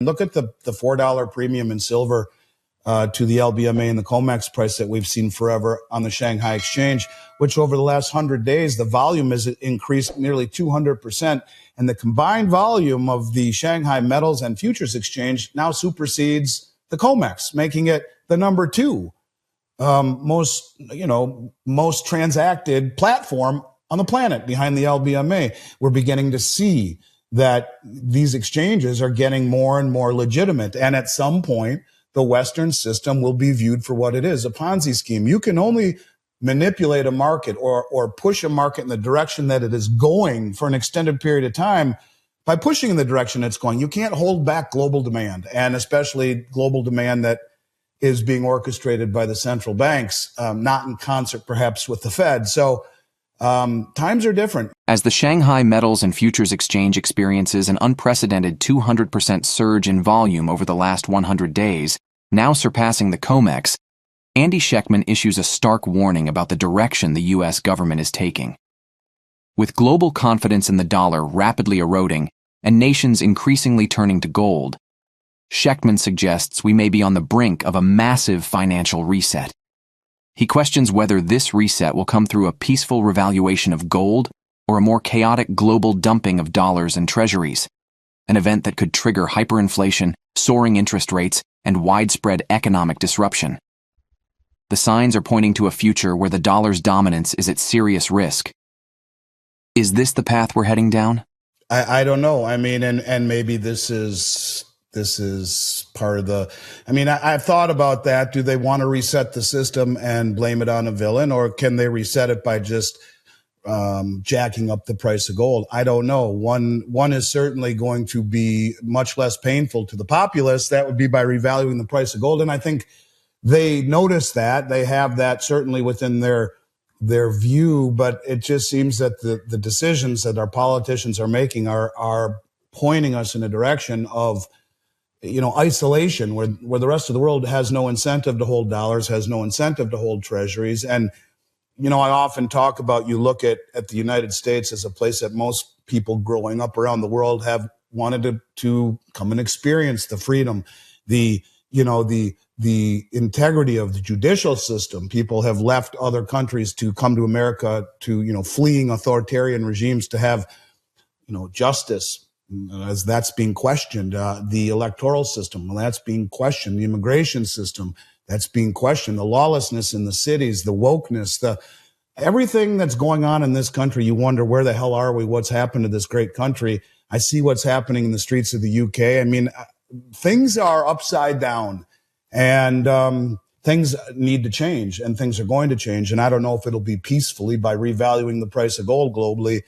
Look at the $4 premium in silver to the LBMA and the COMEX price that we've seen forever on the Shanghai Exchange, which over the last 100 days, the volume has increased nearly 200%. And the combined volume of the Shanghai Metals and Futures Exchange now supersedes the COMEX, making it the number two most transacted platform on the planet behind the LBMA. We're beginning to see that these exchanges are getting more and more legitimate. And at some point, the Western system will be viewed for what it is, a Ponzi scheme. You can only manipulate a market or push a market in the direction that it is going for an extended period of time by pushing in the direction it's going. You can't hold back global demand, and especially global demand that is being orchestrated by the central banks, not in concert perhaps with the Fed. So times are different. As the Shanghai Metals and Futures Exchange experiences an unprecedented 200% surge in volume over the last 100 days, now surpassing the COMEX, Andy Schectman issues a stark warning about the direction the U.S. government is taking. With global confidence in the dollar rapidly eroding and nations increasingly turning to gold, Schectman suggests we may be on the brink of a massive financial reset. He questions whether this reset will come through a peaceful revaluation of gold or a more chaotic global dumping of dollars and treasuries, an event that could trigger hyperinflation, soaring interest rates, and widespread economic disruption. The signs are pointing to a future where the dollar's dominance is at serious risk. Is this the path we're heading down? I don't know. I mean, and maybe this is part of the, I've thought about that. Do they want to reset the system and blame it on a villain, or can they reset it by just jacking up the price of gold? I don't know. One is certainly going to be much less painful to the populace. That would be by revaluing the price of gold. And I think they notice that. They have that certainly within their view, but it just seems that the decisions that our politicians are making are pointing us in a direction of isolation, where the rest of the world has no incentive to hold dollars, has no incentive to hold treasuries. And, I often talk about, you look at the United States as a place that most people growing up around the world have wanted to come and experience the freedom, the integrity of the judicial system. People have left other countries to come to America to, fleeing authoritarian regimes to have, justice, as that's being questioned, the electoral system, well, that's being questioned, the immigration system, that's being questioned, the lawlessness in the cities, the wokeness, everything that's going on in this country. You wonder, where the hell are we? What's happened to this great country? I see what's happening in the streets of the UK. Things are upside down, and things need to change, and things are going to change. And I don't know if it'll be peacefully by revaluing the price of gold globally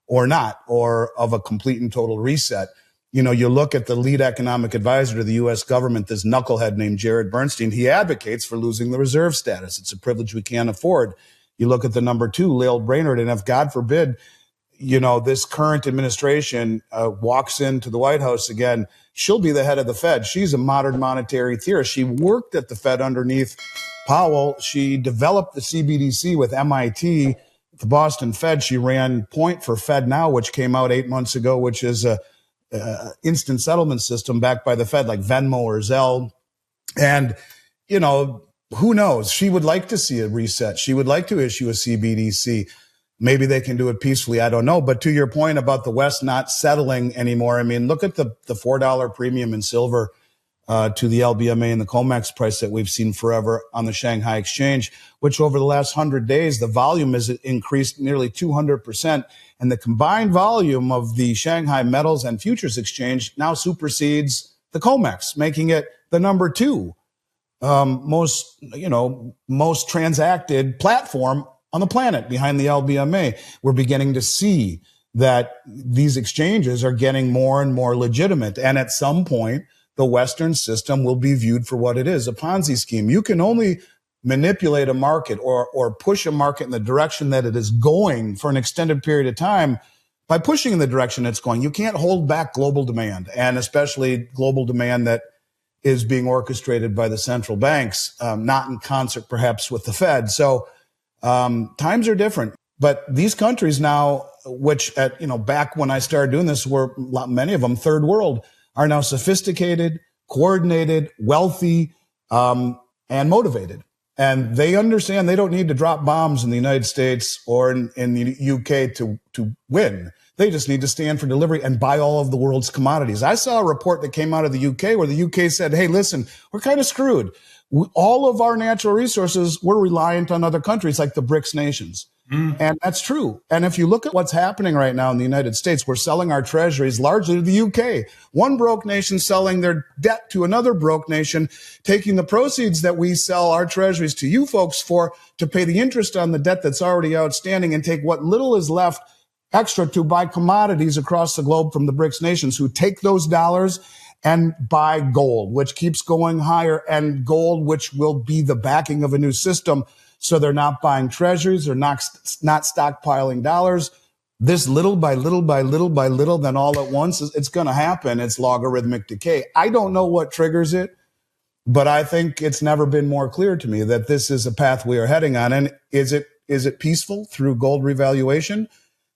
or not, or of a complete and total reset. You look at the lead economic advisor to the U.S. government, this knucklehead named Jared Bernstein. He advocates for losing the reserve status. It's a privilege we can't afford. You look at the number two, Lael Brainard, and if, God forbid, this current administration walks into the White House again, she'll be the head of the Fed. She's a modern monetary theorist. She worked at the Fed underneath Powell. She developed the CBDC with MIT, the Boston Fed. She ran Point for FedNow, which came out 8 months ago, which is a instant settlement system backed by the Fed, like Venmo or Zelle. And, who knows? She would like to see a reset. She would like to issue a CBDC. Maybe they can do it peacefully. I don't know. But to your point about the West not settling anymore, look at the $4 premium in silver to the LBMA and the COMEX price that we've seen forever on the Shanghai Exchange, which over the last 100 days, the volume has increased nearly 200%. And the combined volume of the Shanghai Metals and Futures Exchange now supersedes the COMEX, making it the number two most transacted platform on the planet behind the LBMA. We're beginning to see that these exchanges are getting more and more legitimate. And at some point, the Western system will be viewed for what it is, a Ponzi scheme. You can only manipulate a market or push a market in the direction that it is going for an extended period of time by pushing in the direction it's going. You can't hold back global demand, and especially global demand that is being orchestrated by the central banks, not in concert perhaps with the Fed. So times are different. But these countries now, which back when I started doing this, were many of them third world, are now sophisticated, coordinated, wealthy, and motivated. And they understand they don't need to drop bombs in the United States or in the UK to win. They just need to stand for delivery and buy all of the world's commodities. I saw a report that came out of the UK where the UK said, hey, listen, we're kind of screwed. All of our natural resources, we're reliant on other countries like the BRICS nations. And that's true. And if you look at what's happening right now in the United States, we're selling our treasuries largely to the UK. One broke nation selling their debt to another broke nation, taking the proceeds that we sell our treasuries to you folks for to pay the interest on the debt that's already outstanding and take what little is left extra to buy commodities across the globe from the BRICS nations, who take those dollars and buy gold, which keeps going higher, and gold, which will be the backing of a new system. So they're not buying treasuries, they're not stockpiling dollars. This little by little by little by little, then all at once, it's going to happen. It's logarithmic decay. I don't know what triggers it, but I think it's never been more clear to me that this is a path we are heading on. And is it peaceful through gold revaluation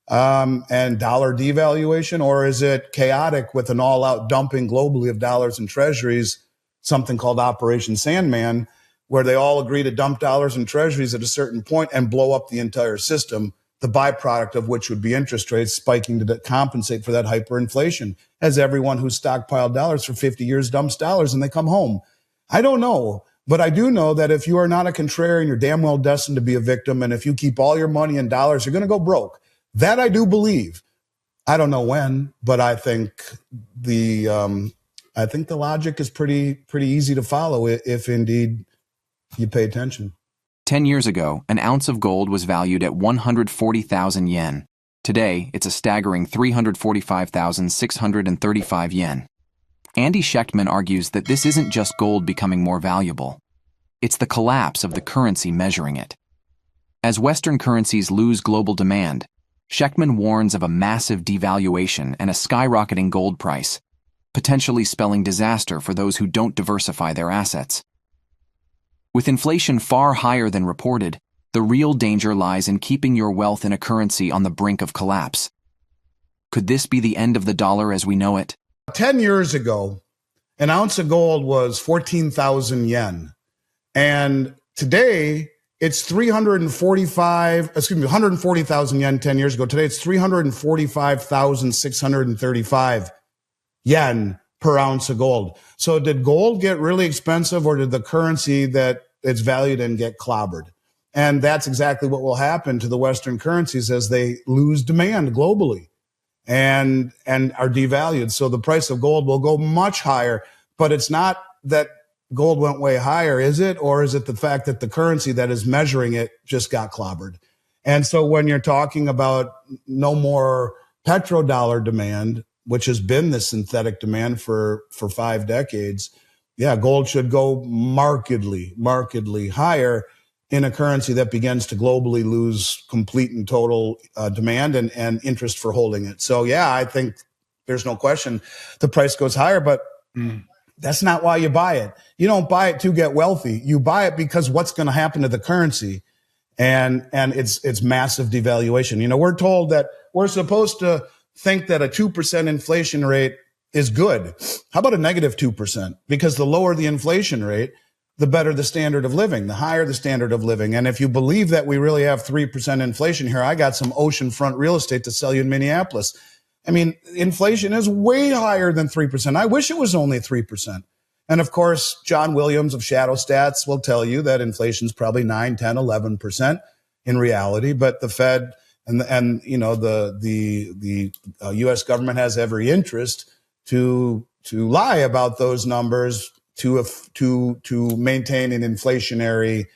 and dollar devaluation, or is it chaotic with an all-out dumping globally of dollars and treasuries, something called Operation Sandman, where they all agree to dump dollars and treasuries at a certain point and blow up the entire system, the byproduct of which would be interest rates spiking to compensate for that hyperinflation, as everyone who's stockpiled dollars for 50 years dumps dollars and they come home. I don't know, but I do know that if you are not a contrarian, you're damn well destined to be a victim. And if you keep all your money in dollars, you're going to go broke. That I do believe. I don't know when, but I think the logic is pretty easy to follow if indeed you pay attention. 10 years ago, an ounce of gold was valued at 140,000 yen. Today, it's a staggering 345,635 yen. Andy Shechtman argues that this isn't just gold becoming more valuable. It's the collapse of the currency measuring it. As Western currencies lose global demand, Shechtman warns of a massive devaluation and a skyrocketing gold price, potentially spelling disaster for those who don't diversify their assets. With inflation far higher than reported, the real danger lies in keeping your wealth in a currency on the brink of collapse. Could this be the end of the dollar as we know it? 10 years ago, an ounce of gold was 14,000 yen. And today, it's 140,000 yen 10 years ago. Today, it's 345,635 yen per ounce of gold. So did gold get really expensive, or did the currency that it's valued in get clobbered? And that's exactly what will happen to the Western currencies as they lose demand globally and are devalued. So the price of gold will go much higher, but it's not that gold went way higher, is it? Or is it the fact that the currency that is measuring it just got clobbered? And so when you're talking about no more petrodollar demand, which has been the synthetic demand for 5 decades, yeah, gold should go markedly higher in a currency that begins to globally lose complete and total demand and interest for holding it. So, yeah, I think there's no question the price goes higher, but that's not why you buy it. You don't buy it to get wealthy. You buy it because what's going to happen to the currency and it's massive devaluation. You know, we're told that we're supposed to think that a 2% inflation rate is good. How about a negative 2%? Because the lower the inflation rate, the better the standard of living, the higher the standard of living. And if you believe that we really have 3% inflation here, I got some oceanfront real estate to sell you in Minneapolis. I mean, inflation is way higher than 3%. I wish it was only 3%. And of course, John Williams of Shadow Stats will tell you that inflation is probably 9, 10, 11% in reality. But the Fed and you know, the U.S. government has every interest to lie about those numbers to maintain an inflationary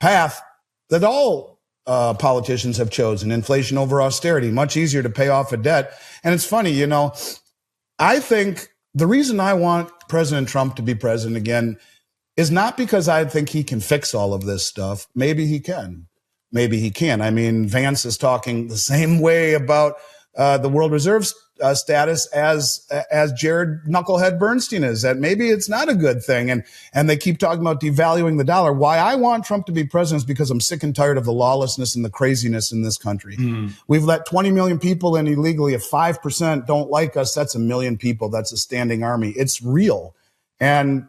path that all politicians have chosen, inflation over austerity, much easier to pay off a debt. And it's funny, you know, I think the reason I want President Trump to be president again is not because I think he can fix all of this stuff. Maybe he can. Maybe he can. I mean, Vance is talking the same way about the world reserve status as Jared Knucklehead Bernstein is, that maybe it's not a good thing. And they keep talking about devaluing the dollar. Why I want Trump to be president is because I'm sick and tired of the lawlessness and the craziness in this country. We've let 20 million people in illegally. If 5% don't like us, that's 1 million people. That's a standing army. It's real. And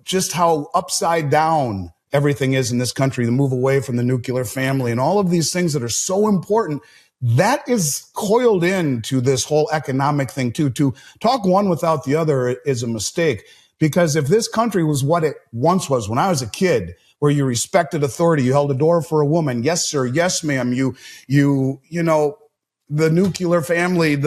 just how upside down everything is in this country, the move away from the nuclear family and all of these things that are so important, that is coiled into this whole economic thing too. To talk one without the other is a mistake, because if this country was what it once was when I was a kid, where you respected authority, you held a door for a woman, yes sir, yes ma'am, you know, the nuclear family,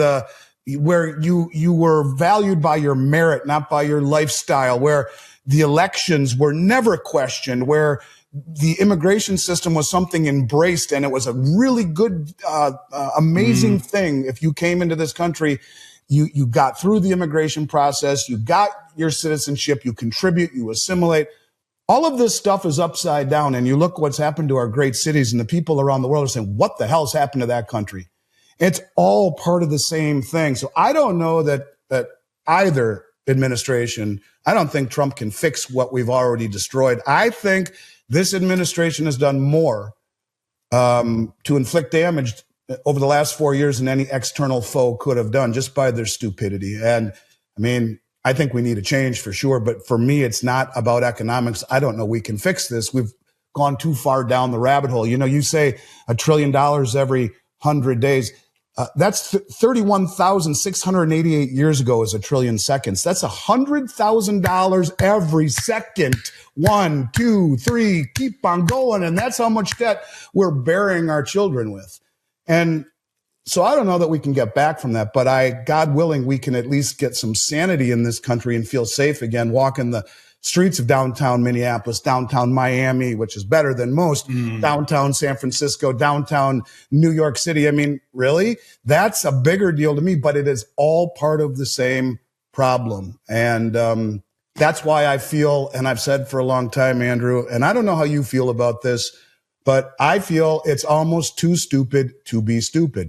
where you were valued by your merit, not by your lifestyle, where the elections were never questioned, where the immigration system was something embraced, and it was a really good, amazing thing. If you came into this country, you got through the immigration process, you got your citizenship, you contribute, you assimilate. All of this stuff is upside down, and you look what's happened to our great cities, and the people around the world are saying, what the hell's happened to that country? It's all part of the same thing. So I don't know that either administration, I don't think Trump can fix what we've already destroyed. I think this administration has done more to inflict damage over the last 4 years than any external foe could have done, just by their stupidity. And I mean, I think we need a change for sure. But for me, it's not about economics. I don't know we can fix this. We've gone too far down the rabbit hole. You know, you say $1 trillion every 100 days. That's 31,688 years ago is 1 trillion seconds. That's $100,000 every second. 1, 2, 3, keep on going. And that's how much debt we're burying our children with. And so I don't know that we can get back from that, but God willing, we can at least get some sanity in this country and feel safe again, walking the streets of downtown Minneapolis, downtown Miami, which is better than most, downtown San Francisco, downtown New York City. I mean, really? That's a bigger deal to me, but it is all part of the same problem. And that's why I feel, and I've said for a long time, Andrew, and I don't know how you feel about this, but I feel it's almost too stupid to be stupid.